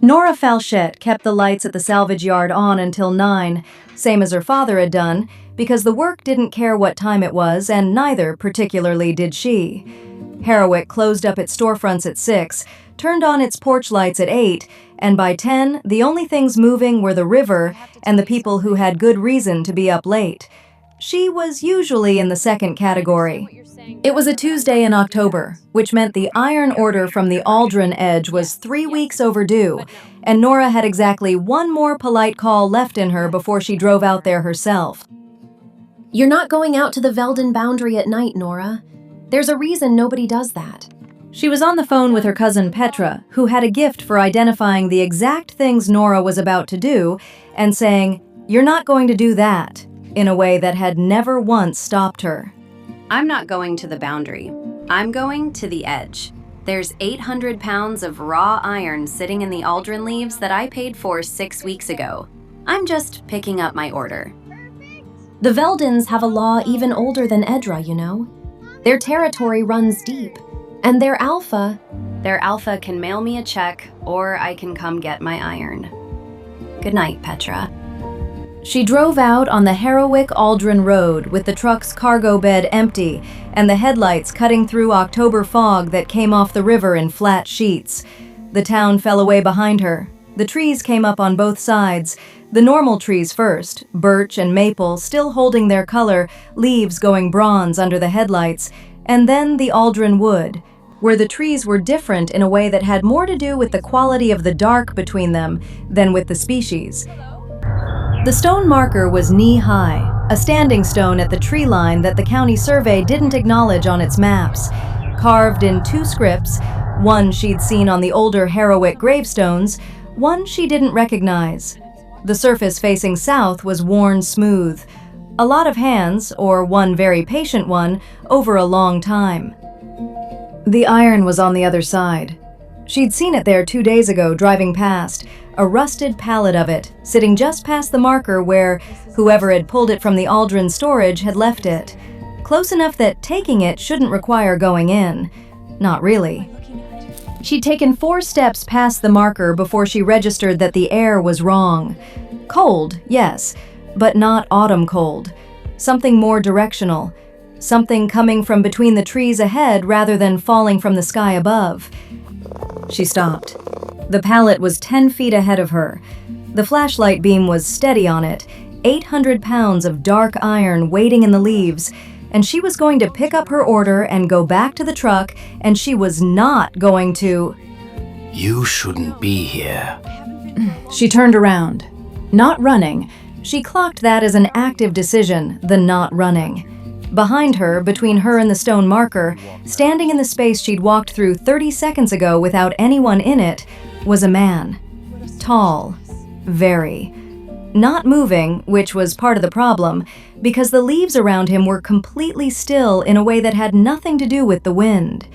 Nora Falchet kept the lights at the salvage yard on until 9, same as her father had done, because the work didn't care what time it was, and neither particularly did she. Harrowick closed up its storefronts at 6, turned on its porch lights at 8, and by 10, the only things moving were the river and the people who had good reason to be up late. She was usually in the second category. It was a Tuesday in October, which meant the iron order from the Aldrun Edge was 3 weeks overdue, and Nora had exactly one more polite call left in her before she drove out there herself. You're not going out to the Weldon boundary at night, Nora. There's a reason nobody does that. She was on the phone with her cousin Petra, who had a gift for identifying the exact things Nora was about to do, and saying, "You're not going to do that," in a way that had never once stopped her. I'm not going to the boundary. I'm going to the edge. There's 800 pounds of raw iron sitting in the Aldrun leaves that I paid for 6 weeks ago. I'm just picking up my order. The Veldons have a law even older than Edra, you know. Their territory runs deep, and their alpha can mail me a check, or I can come get my iron. Good night, Petra. She drove out on the Harrowick-Aldrun Road with the truck's cargo bed empty and the headlights cutting through October fog that came off the river in flat sheets. The town fell away behind her. The trees came up on both sides, the normal trees first, birch and maple still holding their color, leaves going bronze under the headlights, and then the Aldrun Wood, where the trees were different in a way that had more to do with the quality of the dark between them than with the species. The stone marker was knee-high, a standing stone at the tree line that the county survey didn't acknowledge on its maps. Carved in 2 scripts, one she'd seen on the older Harrowick gravestones, one she didn't recognize. The surface facing south was worn smooth. A lot of hands, or one very patient one, over a long time. The iron was on the other side. She'd seen it there 2 days ago driving past, a rusted pallet of it, sitting just past the marker where whoever had pulled it from the Aldrun storage had left it. Close enough that taking it shouldn't require going in. Not really. She'd taken 4 steps past the marker before she registered that the air was wrong. Cold, yes, but not autumn cold. Something more directional. Something coming from between the trees ahead rather than falling from the sky above. She stopped. The pallet was 10 feet ahead of her. The flashlight beam was steady on it, 800 pounds of dark iron waiting in the leaves, and she was going to pick up her order and go back to the truck, and she was not going to... You shouldn't be here. She turned around. Not running. She clocked that as an active decision, the not running. Behind her, between her and the stone marker, standing in the space she'd walked through 30 seconds ago without anyone in it, was a man. Tall. Very. Not moving, which was part of the problem, because the leaves around him were completely still in a way that had nothing to do with the wind.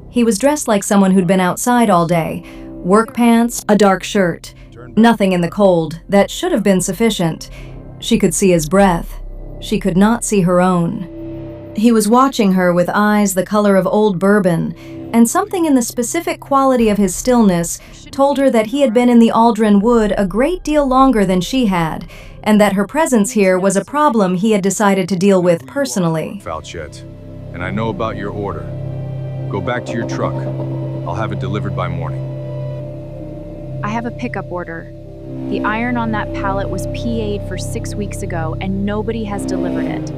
He was dressed like someone who'd been outside all day. Work pants, a dark shirt. Nothing in the cold. That should have been sufficient. She could see his breath. She could not see her own. He was watching her with eyes the color of old bourbon, and something in the specific quality of his stillness told her that he had been in the Aldrun Wood a great deal longer than she had, and that her presence here was a problem he had decided to deal with personally. Falchet, and I know about your order. Go back to your truck. I'll have it delivered by morning. I have a pickup order. The iron on that pallet was PA'd for 6 weeks ago, and nobody has delivered it.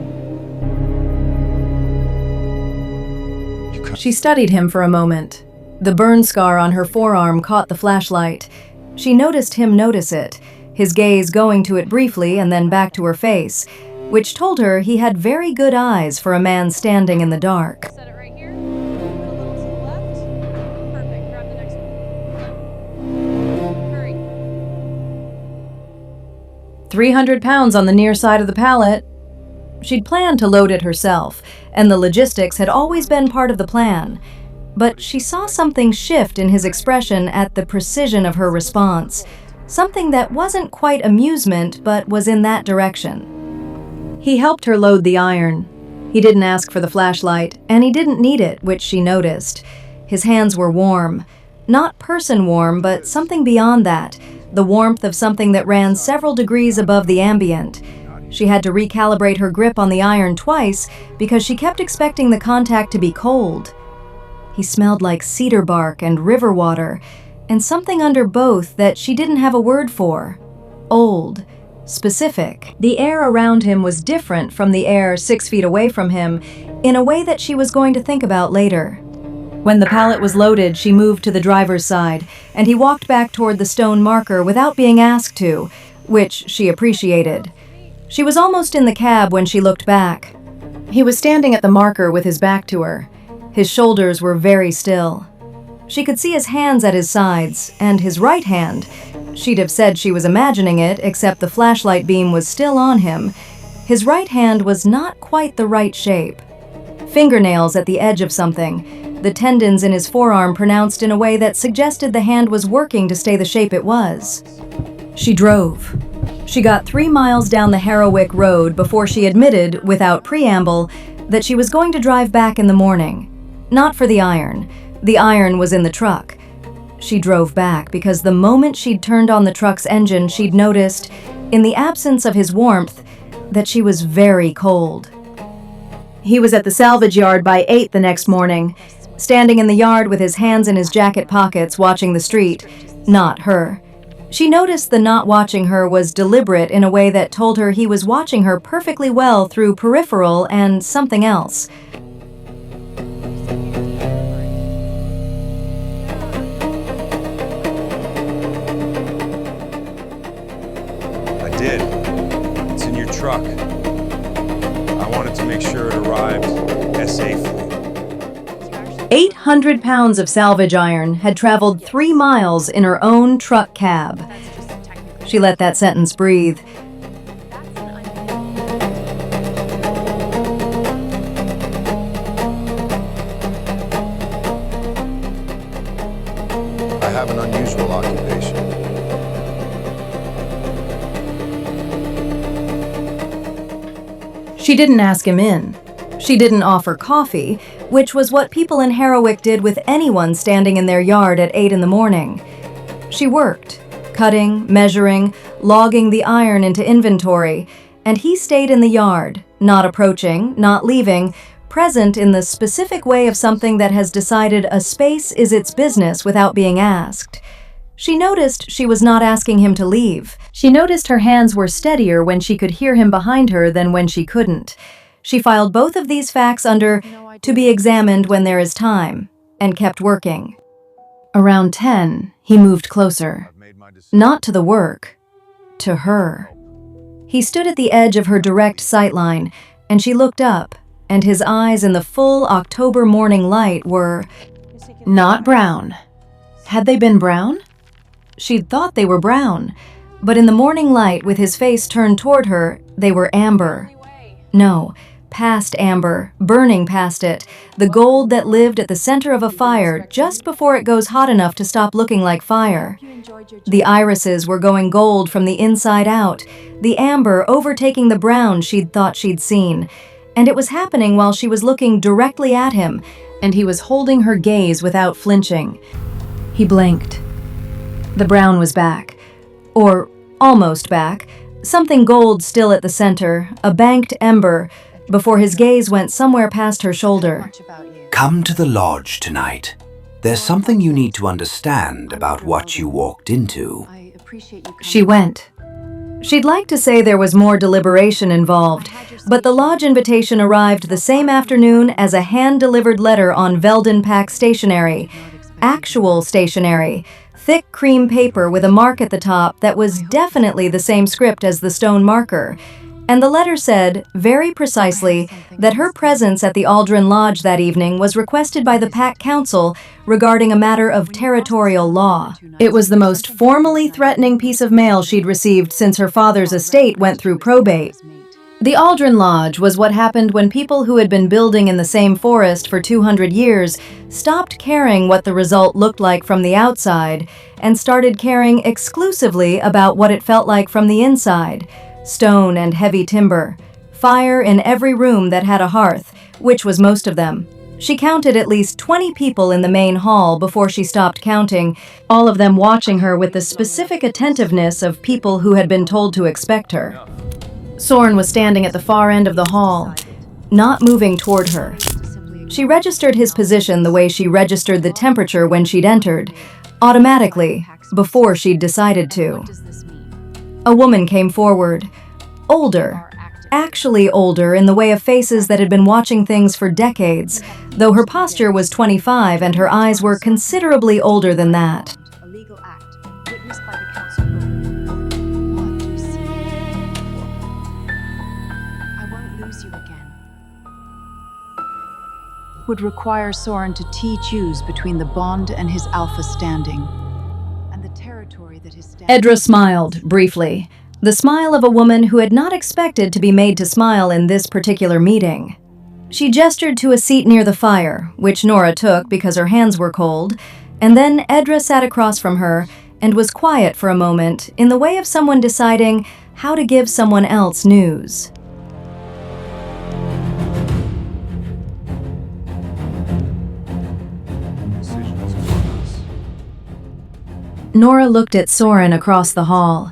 She studied him for a moment. The burn scar on her forearm caught the flashlight. She noticed him notice it, his gaze going to it briefly and then back to her face, which told her he had very good eyes for a man standing in the dark. Set it right here. Put a little to the left. Perfect. Grab the next one. Hurry. 300 pounds on the near side of the pallet. She'd planned to load it herself, and the logistics had always been part of the plan. But she saw something shift in his expression at the precision of her response, something that wasn't quite amusement but was in that direction. He helped her load the iron. He didn't ask for the flashlight, and he didn't need it, which she noticed. His hands were warm. Not person warm, but something beyond that, the warmth of something that ran several degrees above the ambient. She had to recalibrate her grip on the iron twice because she kept expecting the contact to be cold. He smelled like cedar bark and river water, and something under both that she didn't have a word for. Old. Specific. The air around him was different from the air 6 feet away from him, in a way that she was going to think about later. When the pallet was loaded, she moved to the driver's side, and he walked back toward the stone marker without being asked to, which she appreciated. She was almost in the cab when she looked back. He was standing at the marker with his back to her. His shoulders were very still. She could see his hands at his sides, and his right hand. She'd have said she was imagining it, except the flashlight beam was still on him. His right hand was not quite the right shape. Fingernails at the edge of something, the tendons in his forearm pronounced in a way that suggested the hand was working to stay the shape it was. She drove. She got 3 miles down the Harrowick road before she admitted, without preamble, that she was going to drive back in the morning. Not for the iron. The iron was in the truck. She drove back because the moment she'd turned on the truck's engine, she'd noticed, in the absence of his warmth, that she was very cold. He was at the salvage yard by 8 the next morning, standing in the yard with his hands in his jacket pockets watching the street, not her. She noticed the not watching her was deliberate in a way that told her he was watching her perfectly well through peripheral and something else. I did. It's in your truck. I wanted to make sure it arrived safely. 800 pounds of salvage iron had traveled 3 miles in her own truck cab. She let that sentence breathe. I have an unusual occupation. She didn't ask him in. She didn't offer coffee, which was what people in Harrowick did with anyone standing in their yard at 8 in the morning. She worked, cutting, measuring, logging the iron into inventory, and he stayed in the yard, not approaching, not leaving, present in the specific way of something that has decided a space is its business without being asked. She noticed she was not asking him to leave. She noticed her hands were steadier when she could hear him behind her than when she couldn't. She filed both of these facts under "to be examined when there is time," and kept working. Around 10, he moved closer. Not to the work, to her. He stood at the edge of her direct sight line, and she looked up, and his eyes in the full October morning light were not brown. Had they been brown? She'd thought they were brown, but in the morning light with his face turned toward her, they were amber. No, past amber, burning past it, the gold that lived at the center of a fire just before it goes hot enough to stop looking like fire. The irises were going gold from the inside out, the amber overtaking the brown she'd thought she'd seen, and it was happening while she was looking directly at him, and he was holding her gaze without flinching. He blinked. The brown was back, or almost back, something gold still at the center, a banked ember, before his gaze went somewhere past her shoulder. Come to the lodge tonight. There's something you need to understand about what you walked into. She went. She'd like to say there was more deliberation involved, but the lodge invitation arrived the same afternoon as a hand-delivered letter on Welding pack stationery. Actual stationery. Thick cream paper with a mark at the top that was definitely the same script as the stone marker. And the letter said, very precisely, that her presence at the Aldrun Lodge that evening was requested by the Pack Council regarding a matter of territorial law. It was the most formally threatening piece of mail she'd received since her father's estate went through probate. The Aldrun Lodge was what happened when people who had been building in the same forest for 200 years stopped caring what the result looked like from the outside and started caring exclusively about what it felt like from the inside. Stone and heavy timber, fire in every room that had a hearth, which was most of them. She counted at least 20 people in the main hall before she stopped counting, all of them watching her with the specific attentiveness of people who had been told to expect her. Soren was standing at the far end of the hall, not moving toward her. She registered his position the way she registered the temperature when she'd entered, automatically, before she'd decided to. A woman came forward, older, actually older in the way of faces that had been watching things for decades, though her posture was 25 and her eyes were considerably older than that. A legal act witnessed by the council. What you see. I won't lose you again. Would require Soren to choose between the bond and his alpha standing, and the territory that his standing... Edra smiled, briefly. The smile of a woman who had not expected to be made to smile in this particular meeting. She gestured to a seat near the fire, which Nora took because her hands were cold, and then Edra sat across from her and was quiet for a moment in the way of someone deciding how to give someone else news. Nora looked at Soren across the hall.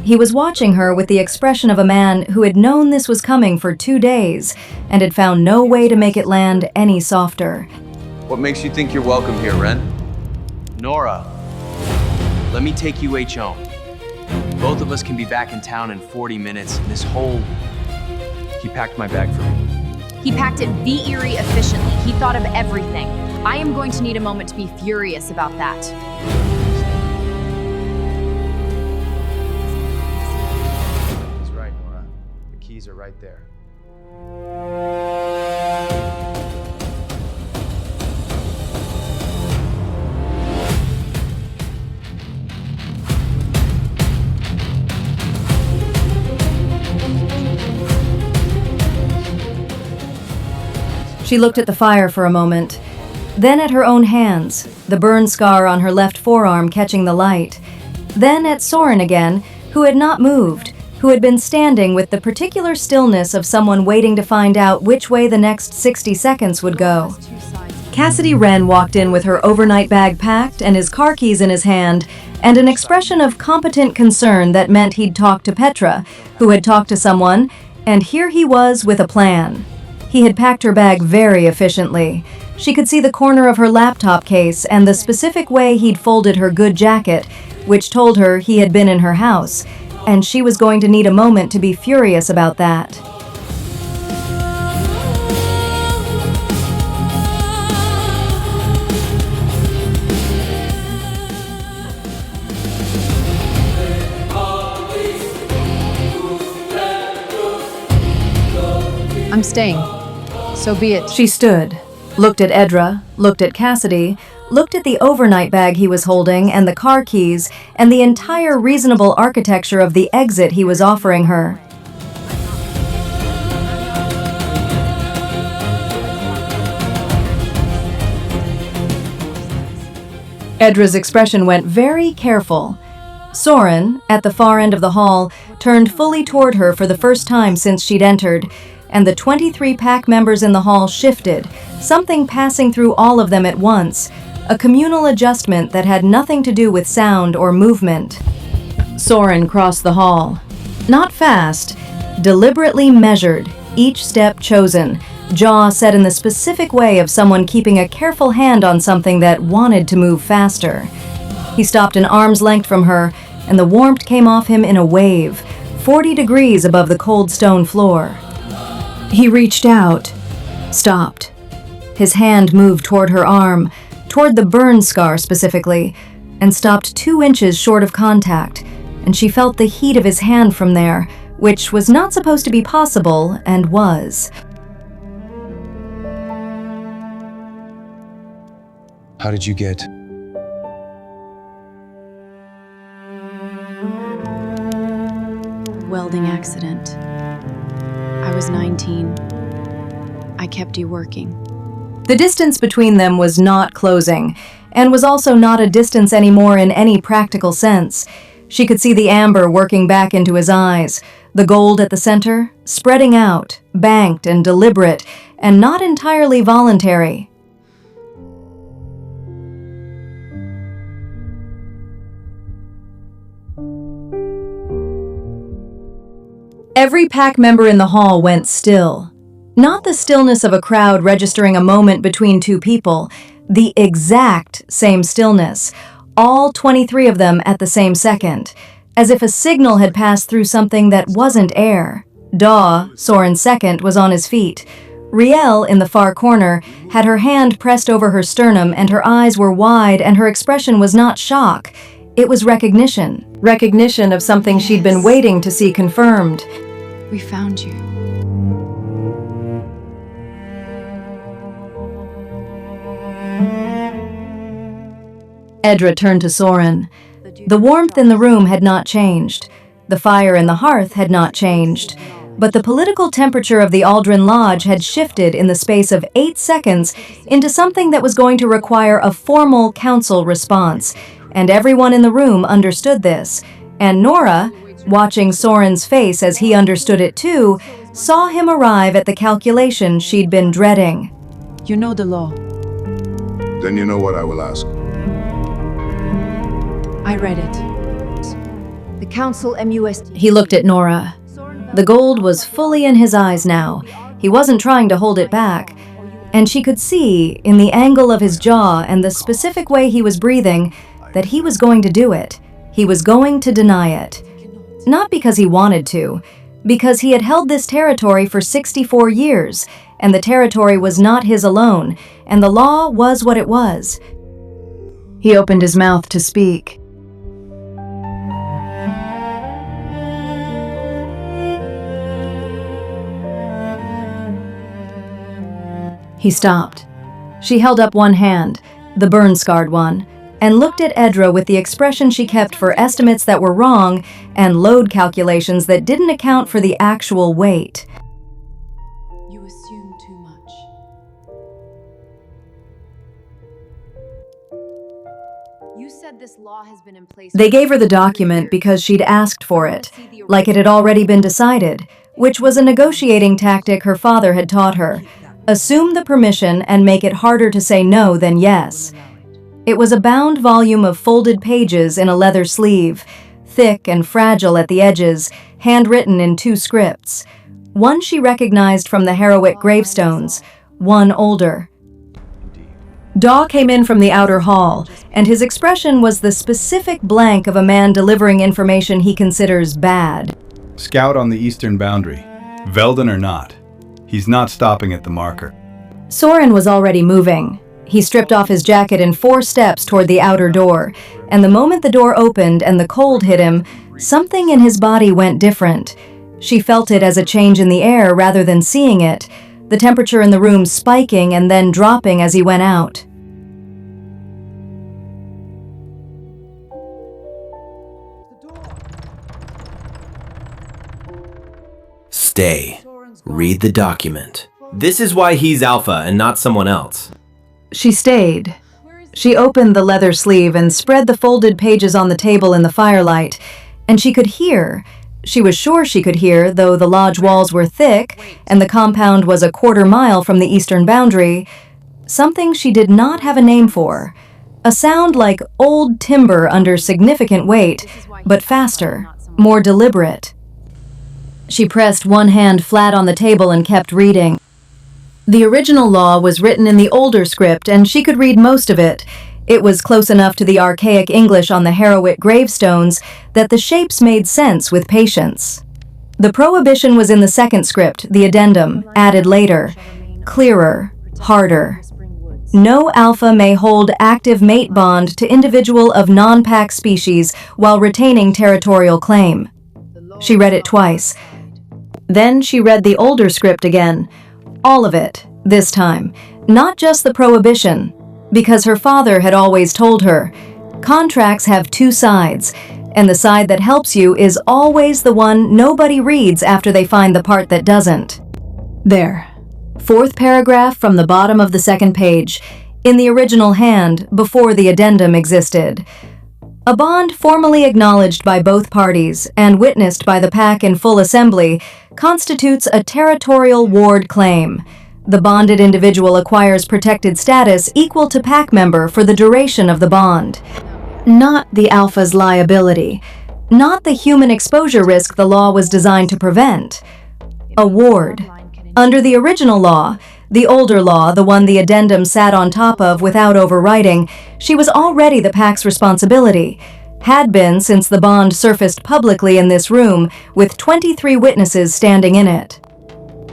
He was watching her with the expression of a man who had known this was coming for 2 days and had found no way to make it land any softer. What makes you think you're welcome here, Ren? Nora, let me take you home. Both of us can be back in town in 40 minutes. He packed my bag for me. He packed it very efficiently. He thought of everything. I am going to need a moment to be furious about that. Keys are right there. She looked at the fire for a moment, then at her own hands, the burn scar on her left forearm catching the light, then at Soren again, who had not moved, who had been standing with the particular stillness of someone waiting to find out which way the next 60 seconds would go. Cassidy Wren walked in with her overnight bag packed and his car keys in his hand, and an expression of competent concern that meant he'd talked to Petra, who had talked to someone, and here he was with a plan. He had packed her bag very efficiently. She could see the corner of her laptop case and the specific way he'd folded her good jacket, which told her he had been in her house, and she was going to need a moment to be furious about that. I'm staying. So be it. She stood, looked at Edra, looked at Cassidy, looked at the overnight bag he was holding and the car keys and the entire reasonable architecture of the exit he was offering her. Edra's expression went very careful. Soren, at the far end of the hall, turned fully toward her for the first time since she'd entered, and the 23 pack members in the hall shifted, something passing through all of them at once, a communal adjustment that had nothing to do with sound or movement. Soren crossed the hall. Not fast, deliberately measured, each step chosen, jaw set in the specific way of someone keeping a careful hand on something that wanted to move faster. He stopped an arm's length from her, and the warmth came off him in a wave, 40 degrees above the cold stone floor. He reached out, stopped. His hand moved toward her arm, toward the burn scar specifically, and stopped 2 inches short of contact, and she felt the heat of his hand from there, which was not supposed to be possible, and was. How did you get? Welding accident. I was 19. I kept you working. The distance between them was not closing, and was also not a distance anymore in any practical sense. She could see the amber working back into his eyes, the gold at the center, spreading out, banked and deliberate, and not entirely voluntary, Every pack member in the hall went still. Not the stillness of a crowd registering a moment between two people, the exact same stillness, all 23 of them at the same second, as if a signal had passed through something that wasn't air. Daw, Soren's second, was on his feet. Riel, in the far corner, had her hand pressed over her sternum and her eyes were wide and her expression was not shock. It was recognition. Recognition of something she'd been waiting to see confirmed. We found you. Edra turned to Soren. The warmth in the room had not changed. The fire in the hearth had not changed. But the political temperature of the Aldrun Lodge had shifted in the space of 8 seconds into something that was going to require a formal council response. And everyone in the room understood this. And Nora, watching Soren's face as he understood it too, saw him arrive at the calculation she'd been dreading. You know the law. Then you know what I will ask. I read it. The Council MUST. He looked at Nora. The gold was fully in his eyes now. He wasn't trying to hold it back. And she could see, in the angle of his jaw and the specific way he was breathing, that he was going to do it. He was going to deny it. Not because he wanted to, because he had held this territory for 64 years, and the territory was not his alone, and the law was what it was. He opened his mouth to speak. He stopped. She held up one hand, the burn-scarred one, and looked at Edra with the expression she kept for estimates that were wrong and load calculations that didn't account for the actual weight. You assume too much. You said this law has been in place. They gave her the document because she'd asked for it, like it had already been decided, which was a negotiating tactic her father had taught her. Assume the permission and make it harder to say no than yes. It was a bound volume of folded pages in a leather sleeve, thick and fragile at the edges, handwritten in 2 scripts. One she recognized from the Harrowick gravestones, one older. Daw came in from the outer hall, and his expression was the specific blank of a man delivering information he considers bad. Scout on the eastern boundary. Welding or not, he's not stopping at the marker. Soren was already moving. He stripped off his jacket in 4 steps toward the outer door, and the moment the door opened and the cold hit him, something in his body went different. She felt it as a change in the air rather than seeing it, the temperature in the room spiking and then dropping as he went out. Stay. Read the document. This is why he's Alpha and not someone else. She stayed. She opened the leather sleeve and spread the folded pages on the table in the firelight, and she could hear. She was sure she could hear, though the lodge walls were thick and the compound was a quarter mile from the eastern boundary, something she did not have a name for. A sound like old timber under significant weight, but faster, more deliberate. She pressed one hand flat on the table and kept reading. The original law was written in the older script, and she could read most of it. It was close enough to the archaic English on the Harrowick gravestones that the shapes made sense with patience. The prohibition was in the second script, the addendum, added later. Clearer, harder. No alpha may hold active mate bond to individual of non-pack species while retaining territorial claim. She read it twice. Then she read the older script again. All of it, this time. Not just the prohibition, because her father had always told her, contracts have 2 sides, and the side that helps you is always the one nobody reads after they find the part that doesn't. There. 4th paragraph from the bottom of the 2nd page, in the original hand, before the addendum existed. A bond formally acknowledged by both parties and witnessed by the pack in full assembly constitutes a territorial ward claim. The bonded individual acquires protected status equal to pack member for the duration of the bond. Not the alpha's liability. not the human exposure risk the law was designed to prevent. A ward. Under the original law, the older law, the one the addendum sat on top of without overriding, she was already the PAC's responsibility. Had been since the bond surfaced publicly in this room, with 23 witnesses standing in it.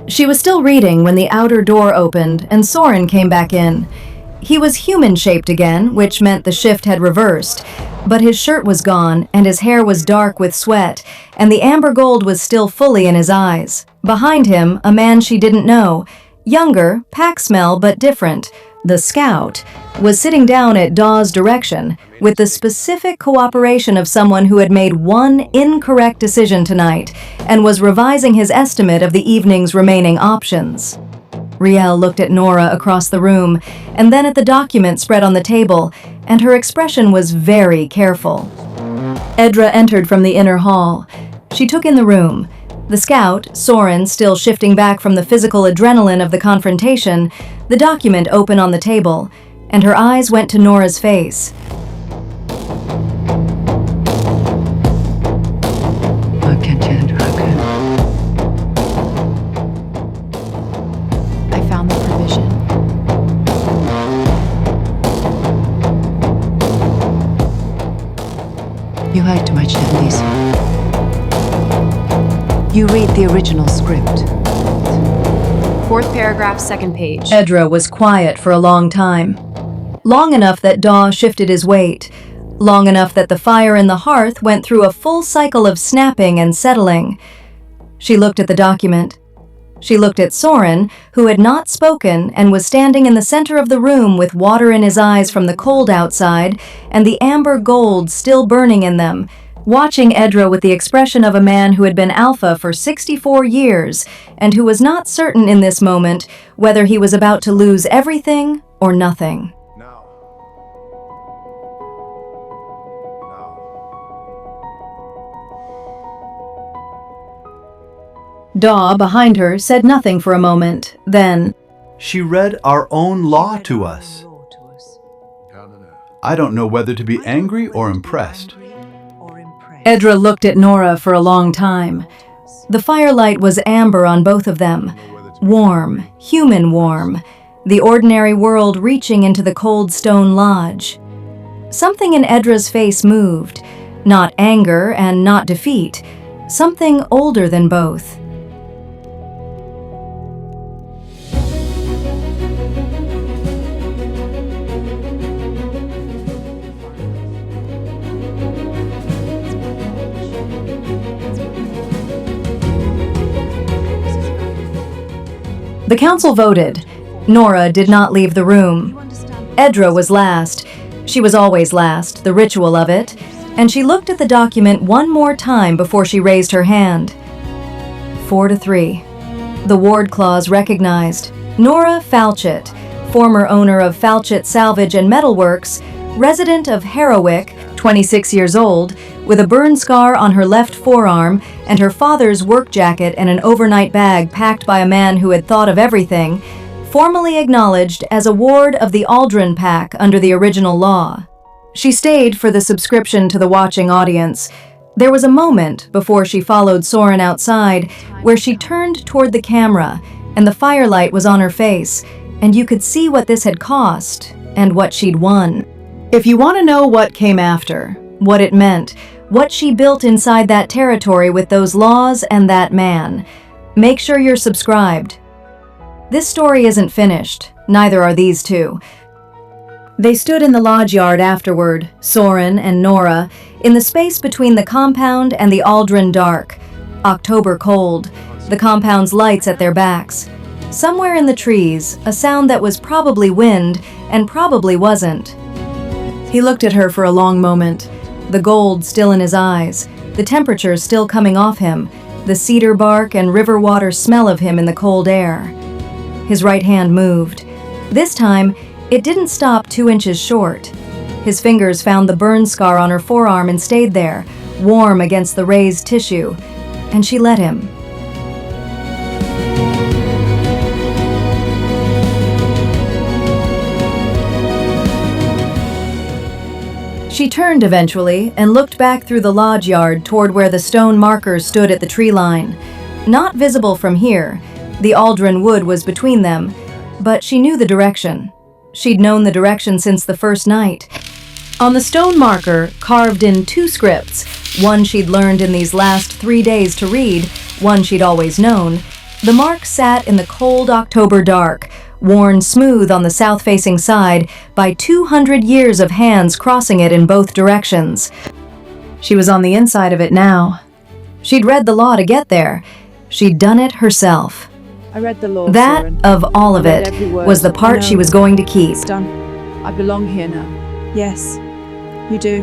She was still reading when the outer door opened and Soren came back in. He was human-shaped again, which meant the shift had reversed, but his shirt was gone and his hair was dark with sweat, and the amber gold was still fully in his eyes. Behind him, a man she didn't know, younger, pack smell but different, the scout, was sitting down at Dawes' direction, with the specific cooperation of someone who had made one incorrect decision tonight and was revising his estimate of the evening's remaining options. Riel looked at Nora across the room and then at the document spread on the table, and her expression was very careful. Edra entered from the inner hall. She took in the room. The scout, Soren, still shifting back from the physical adrenaline of the confrontation, the document open on the table, and her eyes went to Nora's face. I found the provision. You heard too much, Lisa. You read the original script. Fourth paragraph, second page. Edra was quiet for a long time. Long enough that Daw shifted his weight. Long enough that the fire in the hearth went through a full cycle of snapping and settling. She looked at the document. She looked at Soren, who had not spoken and was standing in the center of the room with water in his eyes from the cold outside and the amber gold still burning in them, watching Edra with the expression of a man who had been alpha for 64 years and who was not certain in this moment whether he was about to lose everything or nothing. Daw, behind her, said nothing for a moment. Then, She read our own law to us. I don't know whether to be angry or impressed. Edra looked at Nora for a long time. The firelight was amber on both of them. Warm, human warm. The ordinary world reaching into the cold stone lodge. Something in Edra's face moved. Not anger and not defeat. Something older than both. The council voted. Nora did not leave the room. Edra was last. She was always last, the ritual of it, and she looked at the document one more time before she raised her hand. 4-3. The ward clause recognized Nora Falchet, former owner of Falchet Salvage and Metalworks, resident of Harrowick, 26 years old, with a burn scar on her left forearm and her father's work jacket and an overnight bag packed by a man who had thought of everything, formally acknowledged as a ward of the Aldrun Pack under the original law. She stayed for the subscription to the watching audience. There was a moment before she followed Soren outside where she turned toward the camera and the firelight was on her face, and you could see what this had cost and what she'd won. If you want to know what came after, what it meant, what she built inside that territory with those laws and that man, make sure you're subscribed. This story isn't finished, neither are these two. They stood in the lodge yard afterward, Soren and Nora, in the space between the compound and the Aldrun dark. October cold, the compound's lights at their backs. Somewhere in the trees, a sound that was probably wind and probably wasn't. He looked at her for a long moment, the gold still in his eyes, the temperature still coming off him, the cedar bark and river water smell of him in the cold air. His right hand moved. This time, it didn't stop 2 inches short. His fingers found the burn scar on her forearm and stayed there, warm against the raised tissue, and she let him. She turned eventually and looked back through the lodge yard toward where the stone markers stood at the tree line. Not visible from here, the Aldrun Wood was between them, but she knew the direction. She'd known the direction since the first night. On the stone marker, carved in 2 scripts, one she'd learned in these last 3 days to read, one she'd always known, the mark sat in the cold October dark, worn smooth on the south-facing side by 200 years of hands crossing it in both directions. She was on the inside of it now. She'd read the law to get there. She'd done it herself. I read the law, That, Soren. of all of I read it, every word. was the I part know. she was going to keep. It's done. I belong here now. Yes, you do.